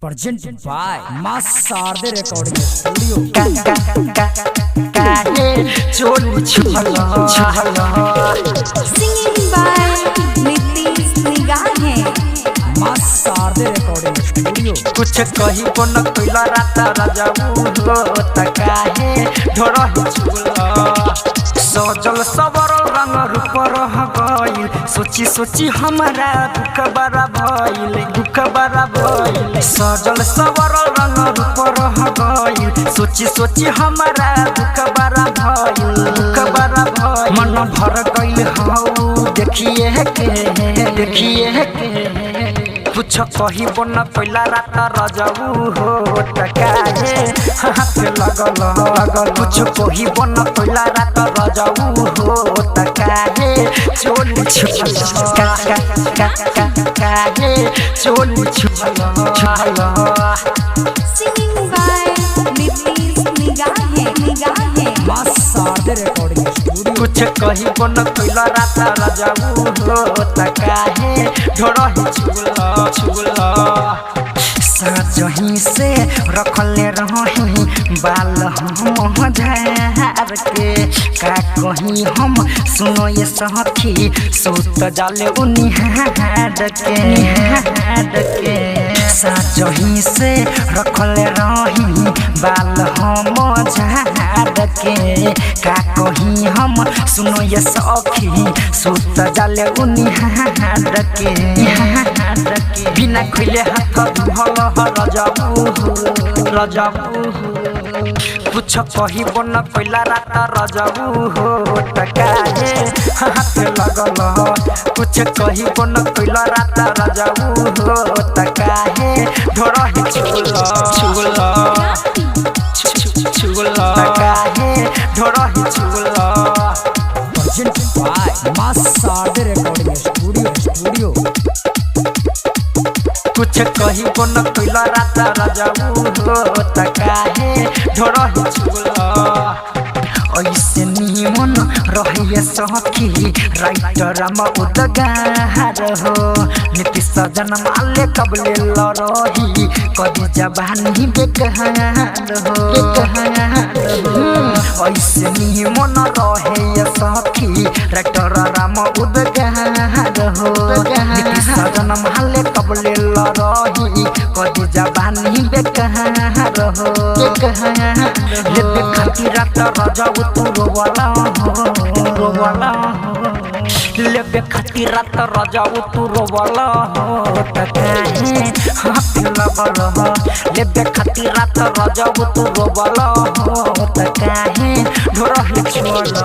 Presented by Mass Sarde Recording Studio. Singing by Nitish Nigahe. Mass Sarde Recording Studio. कुछ कही बन कोइला रात राजाऊ हो तकाहे ढोरा हिचुला सजल सबर रंग रूप रह गइल सोची सोची हमारा दुख बड़ा भइल सजल सबर रंग रूप रह गइल सोची सोची हमारा दुख बड़ा भइल मन भर गइल हौ देखिए के कुछ कही बन पहिला रात रजाऊ हो तकाहे हाथ लगल कुछ कही बन पहिला रात रजाऊ हो तकाहे चोली छुला चोली छुला Singing by Nitish Nigahe. Mass Sarde Recording Studio. कुछ कही बन पहिला रात रजाऊ हो तकाहे ढोरा हिचुला साजही से रखले रही बाल हम झार के का कहीं हम सुनो ये सखी सूत जाले उनिहार के साजही से रखले रही बाल हम झार के का कहीं हम सुनो ये सखी सूत जाले उनिहार के बिना खुले हाथ भल रजाऊ कुछ कही बन पहिला रात रजाऊ हो तकाहे हाथ लगल कुछ कही बन पहिला रात रजाऊ हो तकाहे ढोरा हिचुला तकाहे ढोरा हिचुला Presented by Mass Sarde Recording Studio. कुछ कही बन पहिला रात रजाऊ हो तकाहे ढोरा हिचुला ऐसे निमन रहिए सखी राइटर म उदगार हो नीति सजन माले कबले लरही कदी जवानी बेकहार हो ऐसे निमन रहिए सखी राइटर राम उदगार हो नीति सजन माले कबले लरही कदी जवानी बेकहार हो लेते खातिर रात रजाऊ तू रोवाला हो लेबे खातिर रात रजाऊ तू रोवाला हो तकाहे हाथ लगल हो लेबे खातिर रात रजाऊ तू रोवाला हो तकाहे ढोरा हिचुला